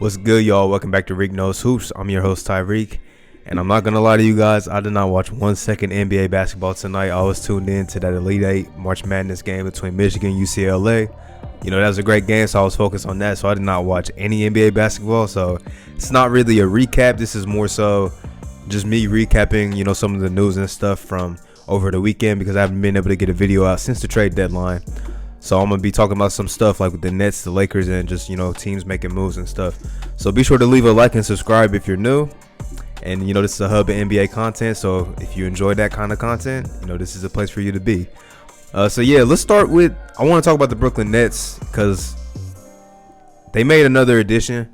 What's good, y'all? Welcome back to Reek Knows Hoops. I'm your host, Tyreek. And I'm not going to lie to you guys, I did not watch 1 second NBA basketball tonight. I was tuned in to that Elite Eight March Madness game between Michigan and UCLA. That was a great game, so I was focused on that. So I did not watch any NBA basketball. So it's not really a recap. This is more so just me recapping, some of the news and stuff from over the weekend because I haven't been able to get a video out since the trade deadline. So I'm going to be talking about some stuff like with the Nets, the Lakers, and just, teams making moves and stuff. So be sure to leave a like and subscribe if you're new. And, this is a hub of NBA content. So if you enjoy that kind of content, this is a place for you to be. So let's start with, I want to talk about the Brooklyn Nets because they made another addition.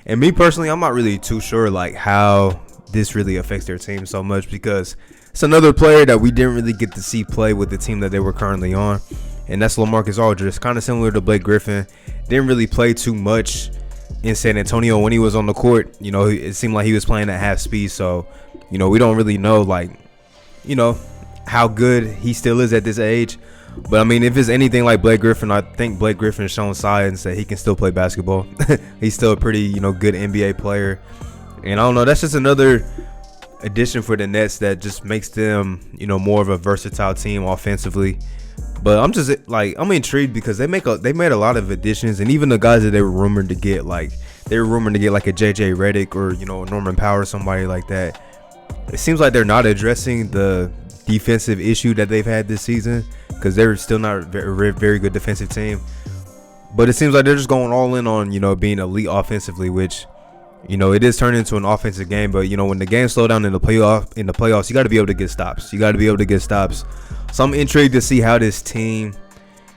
And me personally, I'm not really too sure like how this really affects their team so much because it's another player that we didn't really get to see play with the team that they were currently on. And that's LaMarcus Aldridge, kind of similar to Blake Griffin. Didn't really play too much in San Antonio when he was on the court. It seemed like he was playing at half speed. So, we don't really know, how good he still is at this age. But, if it's anything like Blake Griffin, I think Blake Griffin has shown signs that he can still play basketball. He's still a pretty, good NBA player. And I don't know, that's just another addition for the Nets that just makes them, more of a versatile team offensively. But I'm just I'm intrigued because they made a lot of additions, and even the guys that they were rumored to get, like a JJ Redick or a Norman Powell, somebody like that. It seems like they're not addressing the defensive issue that they've had this season because they're still not a very good defensive team. But it seems like they're just going all in on being elite offensively, which it is turning into an offensive game. But when the game slow down in the playoffs, you got to be able to get stops. So I'm intrigued to see how this team,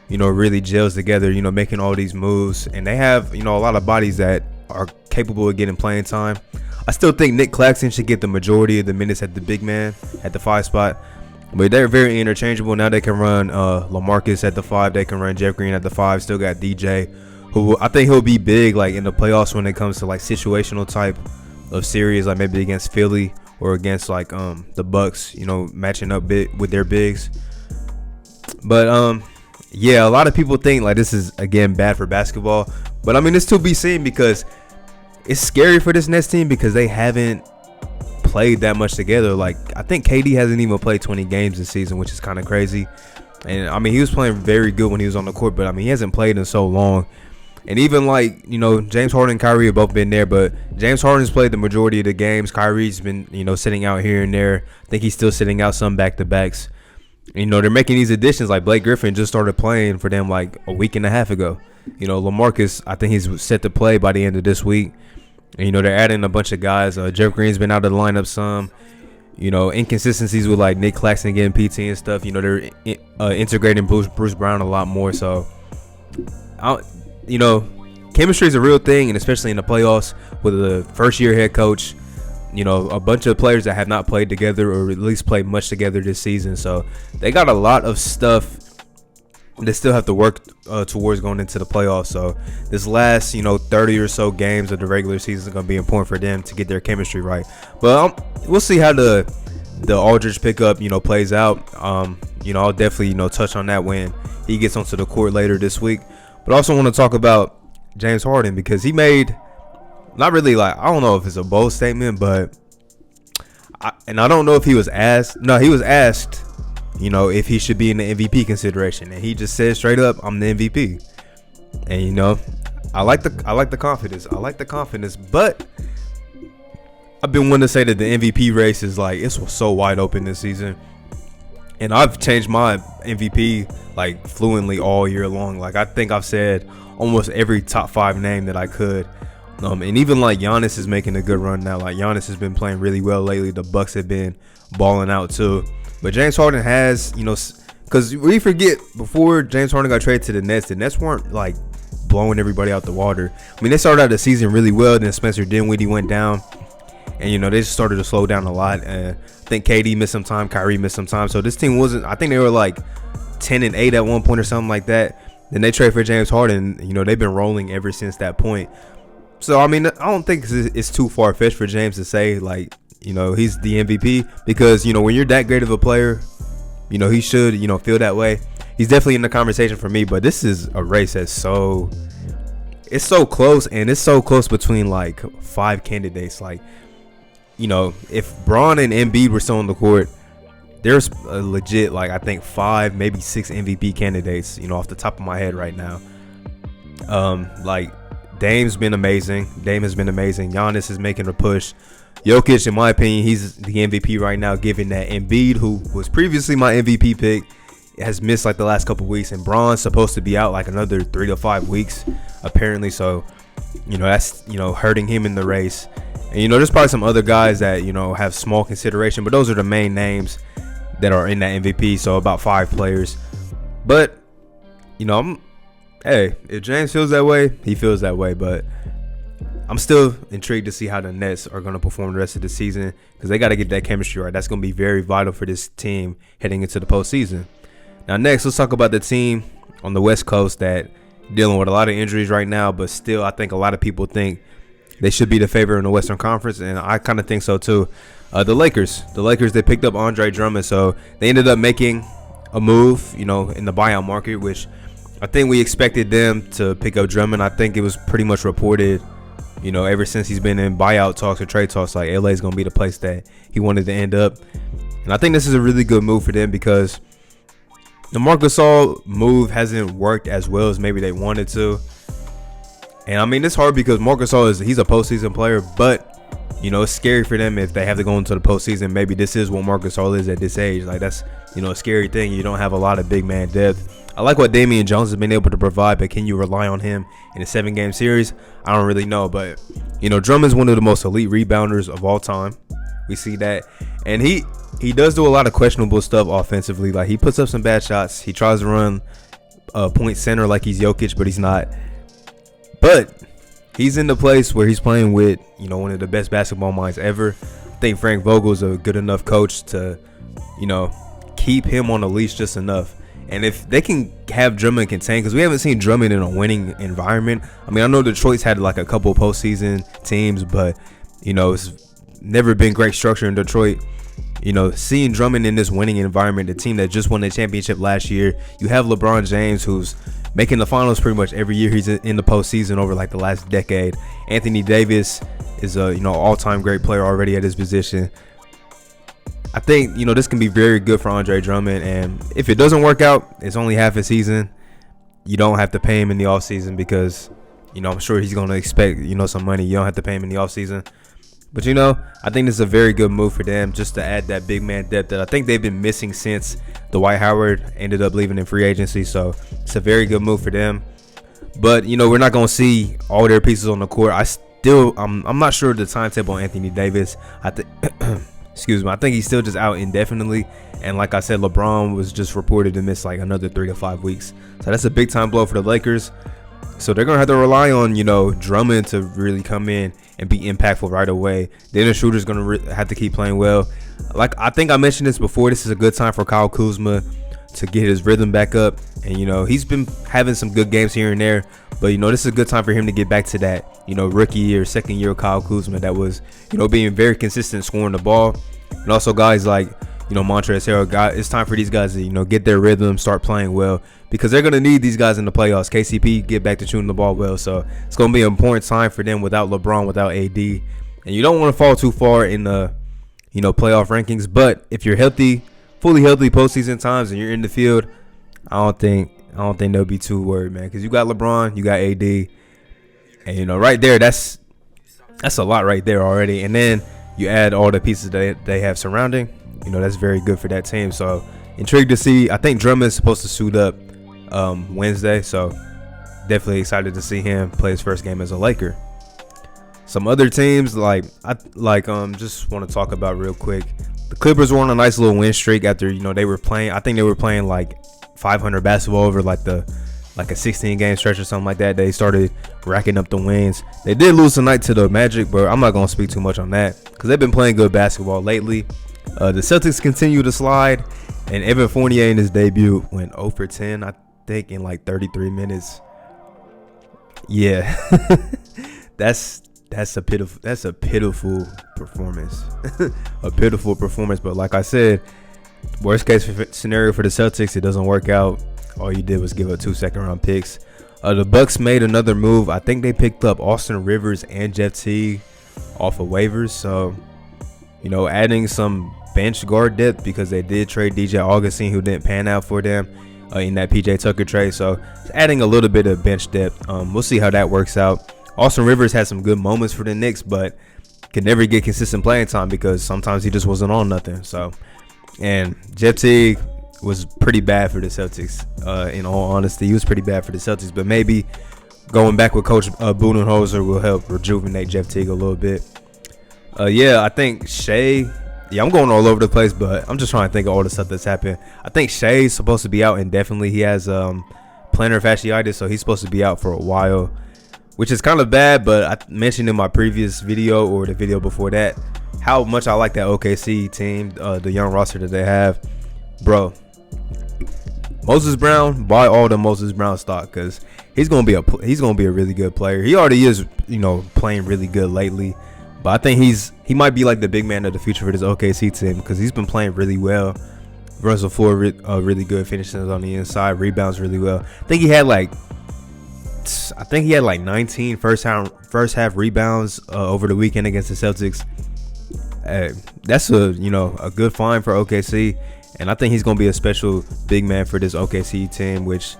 really gels together, making all these moves. And they have, a lot of bodies that are capable of getting playing time. I still think Nick Claxton should get the majority of the minutes at the big man at the 5 spot. But they're very interchangeable. Now they can run LaMarcus at the 5. They can run Jeff Green at the 5. Still got DJ, who I think he'll be big in the playoffs when it comes to situational type of series, like maybe against Philly or against the Bucks, matching up with their bigs. But a lot of people think this is again bad for basketball, but it's to be seen because it's scary for this Nets team because they haven't played that much together. I think KD hasn't even played 20 games this season, which is kind of crazy. And he was playing very good when he was on the court, but he hasn't played in so long. And even James Harden and Kyrie have both been there, but James Harden's played the majority of the games. Kyrie's been, sitting out here and there. I think he's still sitting out some back-to-backs. They're making these additions. Blake Griffin just started playing for them a week and a half ago. LaMarcus, I think he's set to play by the end of this week. And, they're adding a bunch of guys. Jeff Green's been out of the lineup some. Inconsistencies with Nick Claxton getting PT and stuff. They're integrating Bruce Brown a lot more. So, chemistry is a real thing, and especially in the playoffs with a first-year head coach, a bunch of players that have not played together or at least played much together this season. So they got a lot of stuff they still have to work towards going into the playoffs. So this last, 30 or so games of the regular season is going to be important for them to get their chemistry right. But we'll see how the Aldridge pickup, plays out. I'll definitely, touch on that when he gets onto the court later this week. But I also want to talk about James Harden because he made, not really I don't know if it's a bold statement, but I don't know if he was asked. No, he was asked, if he should be in the MVP consideration, and he just said straight up, "I'm the MVP." And I like the confidence. But I've been wanting to say that the MVP race is it's so wide open this season. And I've changed my MVP fluently all year long. I think I've said almost every top 5 name that I could. And even Giannis is making a good run now. Giannis has been playing really well lately. The Bucks have been balling out too. But James Harden has, because we forget before James Harden got traded to the Nets weren't blowing everybody out the water. They started out the season really well. Then Spencer Dinwiddie went down. And, they just started to slow down a lot. And I think KD missed some time. Kyrie missed some time. So this team wasn't, I think they were 10-8 at one point or something like that. Then they traded for James Harden. They've been rolling ever since that point. So, I don't think it's too far-fetched for James to say, he's the MVP. Because, when you're that great of a player, he should, feel that way. He's definitely in the conversation for me. But this is a race that's so it's so close, and it's so close between like 5 candidates. Like, if Braun and Embiid were still on the court, there's a legit, like, I think 5, maybe 6 MVP candidates, off the top of my head right now. Like, Dame's been amazing. Dame has been amazing. Giannis is making a push. Jokic, in my opinion, he's the MVP right now, given that Embiid, who was previously my MVP pick, has missed like the last couple weeks, and Braun's supposed to be out like another 3 to 5 weeks, apparently. So, that's, hurting him in the race. And, there's probably some other guys that, have small consideration, but those are the main names that are in that MVP. So about 5 players. But, hey, if James feels that way, he feels that way. But I'm still intrigued to see how the Nets are going to perform the rest of the season, because they got to get that chemistry right. That's going to be very vital for this team heading into the postseason. Now, next, let's talk about the team on the West Coast that dealing with a lot of injuries right now, but still, I think a lot of people think they should be the favorite in the Western Conference, and I kind of think so too. The Lakers, they picked up Andre Drummond, so they ended up making a move, in the buyout market, which I think we expected them to pick up Drummond. I think it was pretty much reported, ever since he's been in buyout talks or trade talks, like LA is going to be the place that he wanted to end up. And I think this is a really good move for them, because the Marc Gasol move hasn't worked as well as maybe they wanted to. And I mean, it's hard because Marc Gasol he's a postseason player, but it's scary for them if they have to go into the postseason. Maybe this is what Marc Gasol is at this age. Like, that's, a scary thing. You don't have a lot of big man depth. I like what Damian Jones has been able to provide, but can you rely on him in a 7-game series? I don't really know. But, Drummond's one of the most elite rebounders of all time. We see that. And he does do a lot of questionable stuff offensively. Like, he puts up some bad shots. He tries to run point center like he's Jokic, but he's not. But he's in the place where he's playing with, one of the best basketball minds ever. I think Frank Vogel's a good enough coach to, keep him on the leash just enough. And if they can have Drummond contain, because we haven't seen Drummond in a winning environment. I mean, I know Detroit's had like a couple of postseason teams, but, it's never been great structure in Detroit. Seeing Drummond in this winning environment, the team that just won the championship last year, you have LeBron James, who's making the finals pretty much every year he's in the postseason over like the last decade. Anthony Davis is a all-time great player already at his position. I think this can be very good for Andre Drummond, and if it doesn't work out, it's only half a season. You don't have to pay him in the offseason, because I'm sure he's going to expect some money. You don't have to pay him in the offseason. But I think this is a very good move for them, just to add that big man depth that I think they've been missing since Dwight Howard ended up leaving in free agency. So it's a very good move for them. But we're not going to see all their pieces on the court. I'm not sure the timetable on Anthony Davis. Excuse me. I think he's still just out indefinitely. And like I said, LeBron was just reported to miss like another 3 to 5 weeks. So that's a big time blow for the Lakers. So they're going to have to rely on, Drummond to really come in and be impactful right away. Then the shooter's going to have to keep playing well. Like, I think I mentioned this before, this is a good time for Kyle Kuzma to get his rhythm back up. And, he's been having some good games here and there. But, this is a good time for him to get back to that, rookie or second year Kyle Kuzma that was, being very consistent scoring the ball. And also guys like, Montrezl Harrell, it's time for these guys to, get their rhythm, start playing well, because they're going to need these guys in the playoffs. KCP get back to shooting the ball well. So it's going to be an important time for them without LeBron, without AD. And you don't want to fall too far in the, playoff rankings. But if you're healthy, fully healthy postseason times, and you're in the field, I don't think they'll be too worried, man, because you got LeBron, you got AD. And, right there, that's a lot right there already. And then you add all the pieces that they have surrounding. That's very good for that team. So intrigued to see. I think Drummond's supposed to suit up Wednesday, so definitely excited to see him play his first game as a Laker. Some other teams just want to talk about real quick. The Clippers were on a nice little win streak after they were playing. I think they were playing like 500 basketball over like a 16-game stretch or something like that. They started racking up the wins. They did lose tonight to the Magic, but I'm not gonna speak too much on that because they've been playing good basketball lately. The Celtics continue to slide, and Evan Fournier in his debut went 0 for 10, I think, in like 33 minutes. Yeah, that's a pitiful performance. A pitiful performance. But like I said, worst case scenario for the Celtics, it doesn't work out. All you did was give up 2 second-round picks. The Bucks made another move. I think they picked up Austin Rivers and Jeff Teague off of waivers. So, adding some bench guard depth because they did trade DJ Augustine, who didn't pan out for them in that PJ Tucker trade. So, adding a little bit of bench depth. We'll see how that works out. Austin Rivers had some good moments for the Knicks, but could never get consistent playing time because sometimes he just wasn't on nothing. So, and Jeff Teague was pretty bad for the Celtics. In all honesty, he was pretty bad for the Celtics. But maybe going back with Coach Budenholzer will help rejuvenate Jeff Teague a little bit. I think Shea. Yeah, I'm going all over the place, but I'm just trying to think of all the stuff that's happened. I think Shea's supposed to be out indefinitely. He has plantar fasciitis, so he's supposed to be out for a while, which is kind of bad. But I mentioned in my previous video or the video before that how much I like that OKC team, the young roster that they have, bro. Moses Brown, buy all the Moses Brown stock because he's gonna be a really good player. He already is, playing really good lately. But I think he might be like the big man of the future for this OKC team because he's been playing really well. Runs the floor really good, finishes on the inside, rebounds really well. I think he had like 19 first half rebounds over the weekend against the Celtics. That's a good find for OKC. And I think he's going to be a special big man for this OKC team, which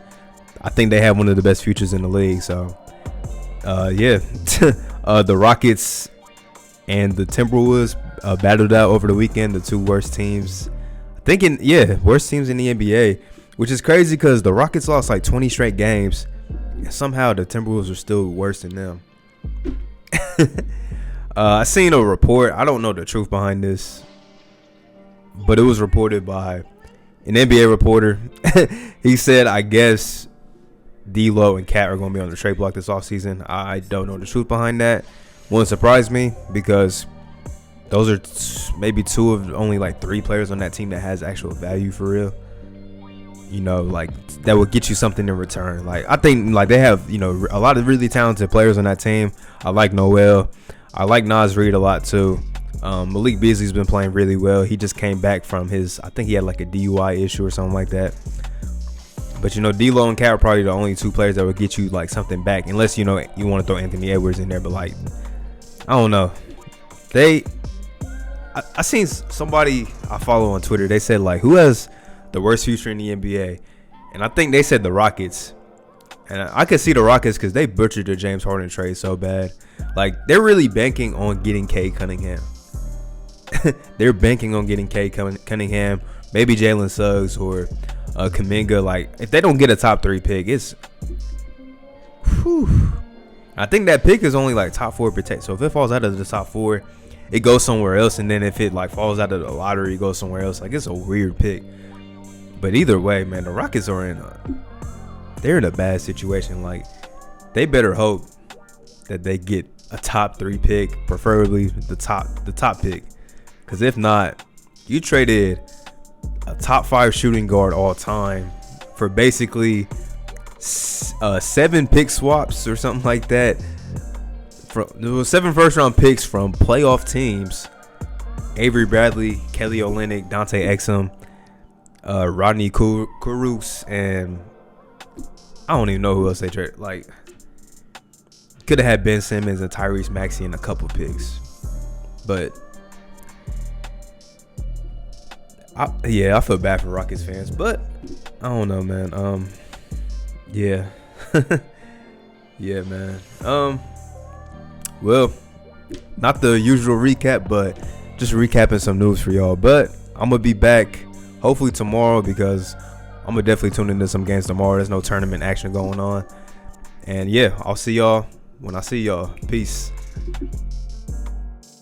I think they have one of the best futures in the league. So, the Rockets and the Timberwolves battled out over the weekend, the two worst teams. Worst teams in the NBA, which is crazy because the Rockets lost like 20 straight games, and somehow the Timberwolves are still worse than them. I seen a report. I don't know the truth behind this, but it was reported by an NBA reporter. He said, I guess D'Lo and Cat are going to be on the trade block this offseason. I don't know the truth behind that. Wouldn't surprise me because those are maybe two of only like three players on that team that has actual value for real. Like that would get you something in return. Like I think like they have, a lot of really talented players on that team. I like Noel. I like Naz Reid a lot too. Malik Beasley's been playing really well. He just came back from I think he had like a DUI issue or something like that. But D'Lo and Cat are probably the only two players that would get you like something back, unless you want to throw Anthony Edwards in there. But like, I don't know. I seen somebody I follow on Twitter. They said like, who has the worst future in the NBA? And I think they said the Rockets. And I could see the Rockets because they butchered the James Harden trade so bad. Like they're really banking on getting Cade Cunningham. They're banking on getting Cade Cunningham, maybe Jalen Suggs or Kuminga. Like if they don't get a top 3 pick, it's I think that pick is only like top 4 protect. So if it falls out of the top 4, it goes somewhere else. And then if it like falls out of the lottery, it goes somewhere else. Like it's a weird pick. But either way, man, the Rockets are they're in a bad situation. Like they better hope that they get a top 3 pick, preferably the top pick. Because if not, you traded a top 5 shooting guard all time for basically 7 pick swaps or something like that. There was 7 first-round picks from playoff teams: Avery Bradley, Kelly Olynyk, Dante Exum, Rodney Kurucs, and I don't even know who else they traded. Like, could have had Ben Simmons and Tyrese Maxey and a couple picks, but I feel bad for Rockets fans, but I don't know, man. Yeah, yeah, man. Well, not the usual recap, but just recapping some news for y'all. But I'm gonna be back hopefully tomorrow because I'm gonna definitely tune into some games tomorrow. There's no tournament action going on, and yeah, I'll see y'all when I see y'all. Peace.